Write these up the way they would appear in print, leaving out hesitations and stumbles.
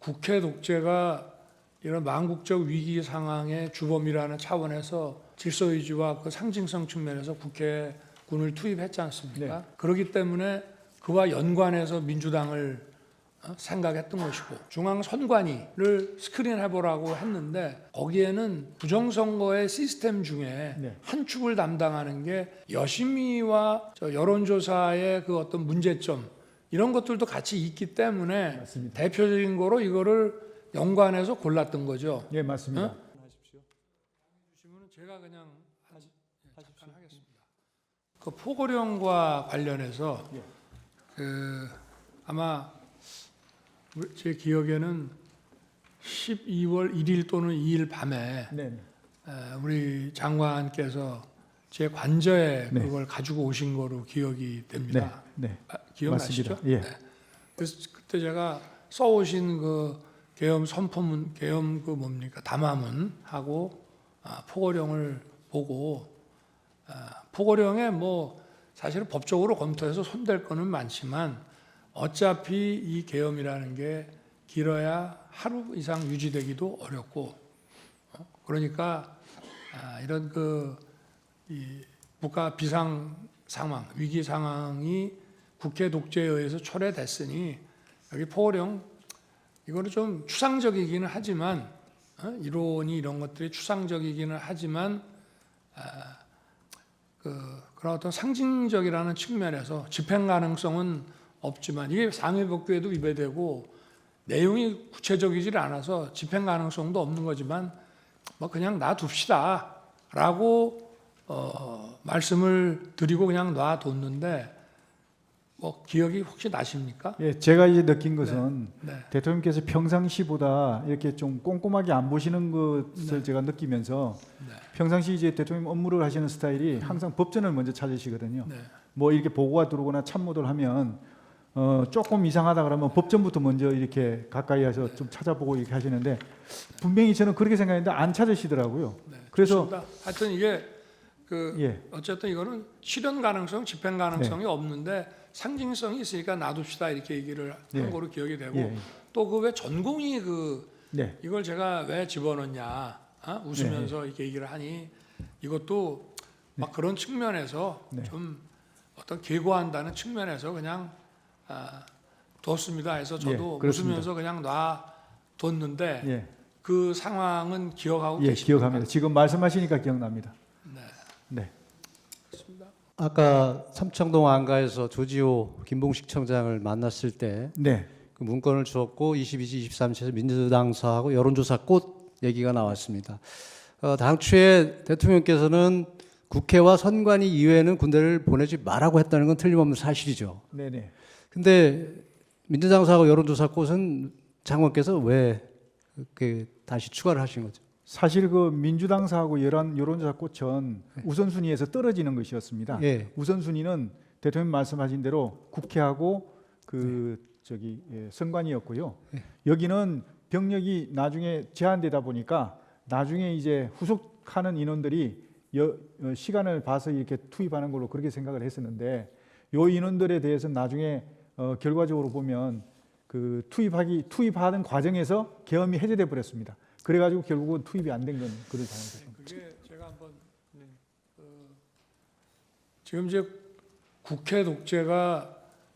국회 독재가 이런 망국적 위기 상황의 주범이라는 차원에서 질서 유지와 그 상징성 측면에서 국회군을 투입했지 않습니까? 네. 그렇기 때문에 그와 연관해서 민주당을 생각했던 것이고 중앙 선관위를 스크린해보라고 했는데 거기에는 부정선거의 시스템 중에 네. 한 축을 담당하는 게 여심위와 여론조사의 그 어떤 문제점 이런 것들도 같이 있기 때문에 맞습니다. 대표적인 거로 이거를 연관해서 골랐던 거죠. 예, 맞습니다. 주시면은 제가 그냥 잠깐 하겠습니다. 그 포고령과 관련해서 예. 그 아마 제 기억에는 12월 1일 또는 2일 밤에 네. 우리 장관께서 제 관저에 네. 그걸 가지고 오신 거로 기억이 됩니다. 네. 기억나시죠? 맞습니다. 예. 네. 그래서 그때 제가 써오신 그 계엄 선포문, 계엄 그 뭡니까 담화문하고 포고령을 보고 포고령에 뭐 사실은 법적으로 검토해서 손댈 거는 많지만 어차피 이 계엄이라는 게 길어야 하루 이상 유지되기도 어렵고 그러니까 이런 이 국가 비상 상황, 위기 상황이 국회 독재에 의해서 초래됐으니 여기 포고령 이거는 좀 추상적이기는 하지만 이론이 이런 것들이 추상적이기는 하지만 그런 어떤 상징적이라는 측면에서 집행 가능성은 없지만 이게 상해법규에도 위배되고 내용이 구체적이질 않아서 집행 가능성도 없는 거지만 뭐 그냥 놔둡시다라고 말씀을 드리고 그냥 놔뒀는데 뭐 기억이 혹시 나십니까? 예, 제가 이제 느낀 것은 네. 대통령께서 평상시보다 이렇게 좀 꼼꼼하게 안 보시는 것을 제가 느끼면서 평상시 이제 대통령 업무를 하시는 스타일이 항상 법전을 먼저 찾으시거든요. 네. 뭐 이렇게 보고가 들어오거나 참모들 하면 조금 이상하다 그러면 법전부터 먼저 이렇게 가까이 해서 좀 찾아보고 이렇게 하시는데 분명히 저는 그렇게 생각했는데 안 찾으시더라고요. 네, 그래서 좋습니다. 하여튼 이게 예. 어쨌든 이거는 실현 가능성, 집행 가능성이 없는데 상징성이 있으니까 놔둡시다 이렇게 얘기를 한 예. 거로 기억이 되고 예. 또 그 왜 전공이 네. 이걸 제가 왜 집어넣냐 웃으면서 이렇게 얘기를 하니 이것도 막 그런 측면에서 네. 좀 어떤 계고한다는 측면에서 그냥 뒀습니다 해서 저도 예, 그렇습니다. 웃으면서 그냥 놔뒀는데 예. 그 상황은 기억하고 예, 계십니까? 기억합니다. 지금 말씀하시니까 기억납니다. 네. 네. 그렇습니다. 아까 삼청동 안가에서 조지호 김봉식 청장을 만났을 때 네. 그 문건을 주었고 22지, 23지에서 민주당사하고 여론조사 꽃 얘기가 나왔습니다. 당초에 대통령께서는 국회와 선관위 이외에는 군대를 보내지 말라고 했다는 건 틀림없는 사실이죠. 네네. 근데 민주당사하고 여론조사 꽃은 장관께서 왜 다시 추가를 하신 거죠? 사실 그 민주당사하고 여론조사 꽃은 우선순위에서 떨어지는 것이었습니다. 예. 우선순위는 대통령 말씀하신 대로 국회하고 선관위였고요. 여기는 병력이 나중에 제한되다 보니까 나중에 이제 후속하는 인원들이 시간을 봐서 이렇게 투입하는 걸로 그렇게 생각을 했었는데 요 인원들에 대해서 나중에 결과적으로 보면 그 투입하는 과정에서 계엄이 해제돼 버렸습니다. 그래가지고 결국은 투입이 안 된 건 그런 상황이죠. 그게 제가 한번 지금 이제 국회 독재가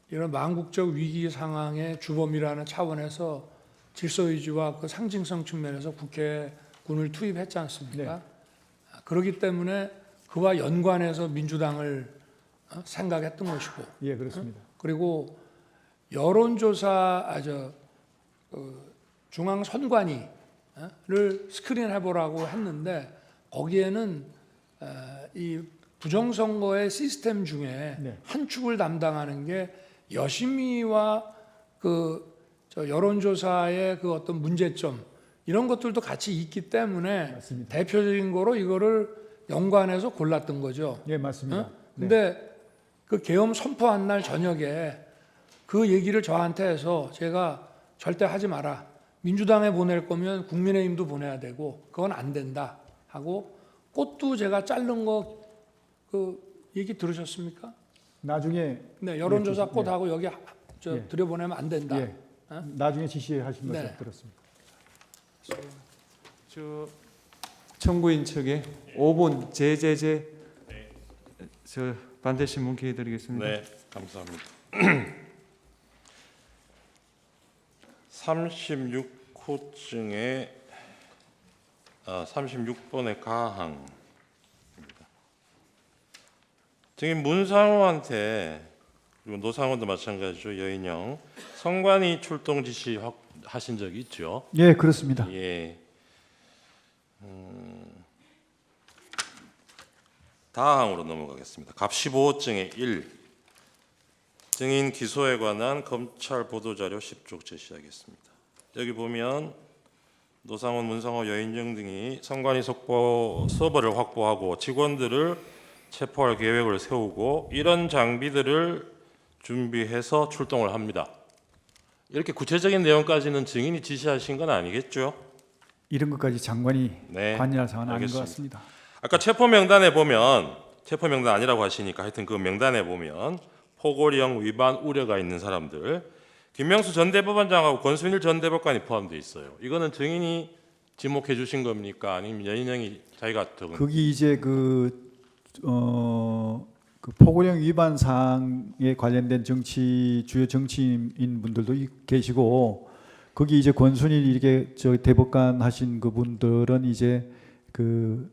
이런 망국적 위기 상황의 주범이라는 차원에서 질서 유지와 그 상징성 측면에서 국회군을 투입했지 않습니까? 네. 그렇기 때문에 그와 연관해서 민주당을 생각했던 것이고, 예, 그렇습니다. 그리고 여론조사 중앙 선관위를 스크린해보라고 했는데 거기에는 이 부정선거의 시스템 중에 네. 한 축을 담당하는 게 여심위와 여론조사의 그 어떤 문제점 이런 것들도 같이 있기 때문에 맞습니다. 대표적인 거로 이거를 연관해서 골랐던 거죠. 예, 맞습니다. 근데 그 계엄 선포한 날 저녁에 그 얘기를 저한테 해서 제가 절대 하지 마라. 민주당에 보낼 거면 국민의힘도 보내야 되고 그건 안 된다 하고 꽃도 제가 자른 거 그 얘기 들으셨습니까? 나중에 네, 여론조사 예, 꽃하고 여기 예. 들여보내면 안 된다. 예. 나중에 지시하신 것을 네. 들었습니다. 저 청구인 측에 5번 제제제 저 반대 신문 기해드리겠습니다. 네, 감사합니다. 36호증에 36번의 가항입니다. 증인 문상호한테 그리고 노상호도 마찬가지죠. 여인영 성관이 출동 지시 하신 적이 있죠. 예, 그렇습니다. 예. 다항으로 넘어가겠습니다. 갑 15호증의 1 증인 기소에 관한 검찰 보도자료 10쪽 제시하겠습니다. 여기 보면 노상원, 문상호, 여인정 등이 성관이 서버를 확보하고 직원들을 체포할 계획을 세우고 이런 장비들을 준비해서 출동을 합니다. 이렇게 구체적인 내용까지는 증인이 지시하신 건 아니겠죠? 이런 것까지 장관이 네, 관여할 사안은 아닌 것 알겠습니다. 같습니다. 아까 체포 명단에 보면 체포 명단 아니라고 하시니까 하여튼 그 명단에 보면 포고령 위반 우려가 있는 사람들 김명수 전 대법원장하고 권순일 전 대법관이 포함되어 있어요. 이거는 증인이 지목해 주신 겁니까? 아니면 여인영이 자기가 적은? 거기 이제 그 포고령 위반 사항에 관련된 주요 정치인 분들도 계시고 거기 이제 권순일 이렇게 저 대법관 하신 그분들은 이제 그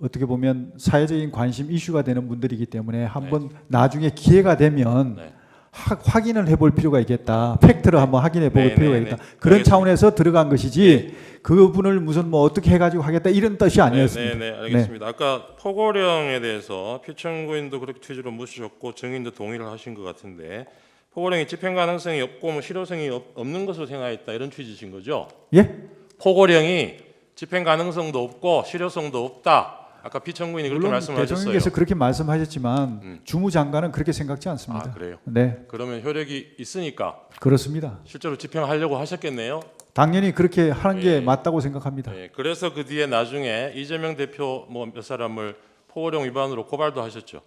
어떻게 보면 사회적인 관심 이슈가 되는 분들이기 때문에 한번 나중에 기회가 되면 네. 확인을 해볼 필요가 있겠다. 팩트를 한번 확인해 볼 네, 필요가 네, 있다. 네. 그런 알겠습니다. 차원에서 들어간 것이지 그분을 무슨 뭐 어떻게 해가지고 하겠다 이런 뜻이 아니었습니다. 네, 알겠습니다. 아까 포고령에 대해서 피청구인도 그렇게 취지로 묻으셨고 증인도 동의를 하신 것 같은데 포고령이 집행 가능성이 없고 뭐 실효성이 없는 것으로 생각했다 이런 취지신 거죠? 예? 포고령이 집행 가능성도 없고 실효성도 없다. 아까 피청구인이 그렇게 물론 말씀하셨어요. 대통령께서 그렇게 말씀하셨지만 주무장관은 그렇게 생각지 않습니다. 아, 그래요? 네, 그러면 효력이 있으니까 그렇습니다. 실제로 집행하려고 하셨겠네요. 당연히 그렇게 하는 게 예. 맞다고 생각합니다. 네, 그래서 그 뒤에 나중에 이재명 대표 뭐 몇 사람을 포고령 위반으로 고발도 하셨죠.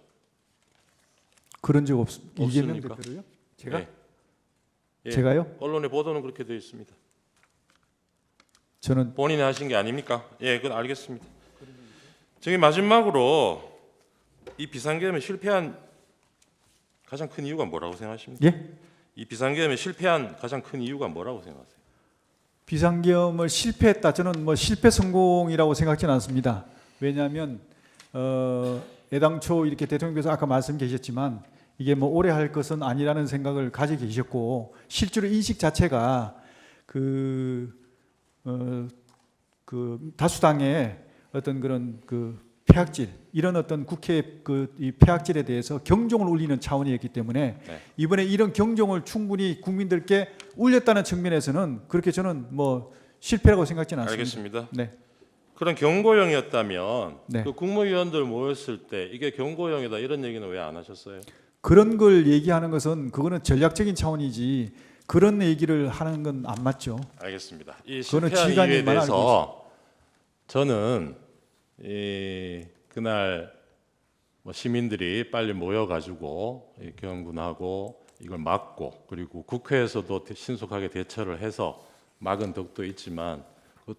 그런 적 없습니다. 이재명 없습니까? 대표로요? 제가? 네. 예, 제가요? 언론의 보도는 그렇게 되어 있습니다. 저는 본인이 하신 게 아닙니까? 예, 그건 알겠습니다. 저기 마지막으로 이 비상계엄에 실패한 가장 큰 이유가 뭐라고 생각하십니까? 예? 이 비상계엄에 실패한 가장 큰 이유가 뭐라고 생각하세요? 비상계엄을 실패했다. 저는 뭐 실패 성공이라고 생각지는 않습니다. 왜냐하면 애당초 이렇게 대통령께서 아까 말씀 계셨지만 이게 뭐 오래 할 것은 아니라는 생각을 가지고 계셨고 실제로 인식 자체가 그 다수당의 어떤 그런 그 폐악질 이런 어떤 국회 이 폐악질에 대해서 경종을 울리는 차원이었기 때문에 네. 이번에 이런 경종을 충분히 국민들께 울렸다는 측면에서는 그렇게 저는 뭐 실패라고 생각지는 않습니다. 알겠습니다. 네. 그런 경고형이었다면 네. 그 국무위원들 모였을 때 이게 경고형이다 이런 얘기는 왜 안 하셨어요? 그런 걸 얘기하는 것은 그거는 전략적인 차원이지 그런 얘기를 하는 건 안 맞죠. 알겠습니다. 이 그거는 실패한 이유에 지휘관님만 알고 대해서 저는 그날 뭐 시민들이 빨리 모여가지고 경군하고 이걸 막고 그리고 국회에서도 신속하게 대처를 해서 막은 덕도 있지만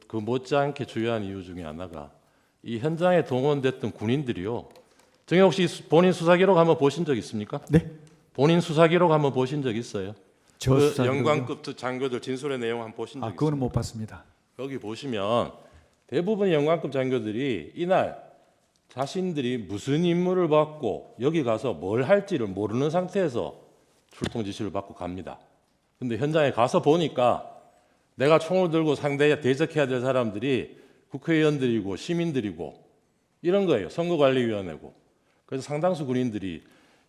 그 못지않게 중요한 이유 중에 하나가 이 현장에 동원됐던 군인들이요. 정희 혹시 본인 수사 기록 한번 보신 적 있습니까? 네. 본인 수사 기록 한번 보신 적 있어요? 저 그 수사 영관급 장교들 진술의 내용 한번 보신 적 있어요? 그거는 못 봤습니다. 여기 보시면 대부분 영관급 장교들이 이날 자신들이 무슨 임무를 받고 여기 가서 뭘 할지를 모르는 상태에서 출동 지시를 받고 갑니다. 근데 현장에 가서 보니까 내가 총을 들고 상대에 대적해야 될 사람들이 국회의원들이고 시민들이고 이런 거예요. 선거관리위원회고. 그래서 상당수 군인들이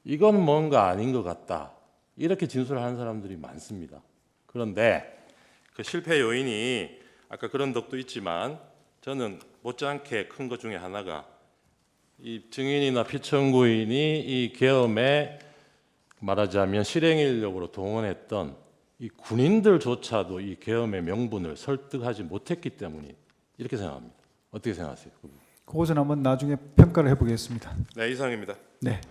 이건 뭔가 아닌 것 같다. 이렇게 진술하는 사람들이 많습니다. 그런데 그 실패 요인이 아까 그런 덕도 있지만 저는 못지않게 큰 것 중에 하나가 이 증인이나 피청구인이 이 계엄에 말하자면 실행 인력으로 동원했던 이 군인들조차도 이 계엄의 명분을 설득하지 못했기 때문이 이렇게 생각합니다. 어떻게 생각하세요? 그것은 한번 나중에 평가를 해보겠습니다. 네, 이상입니다. 네.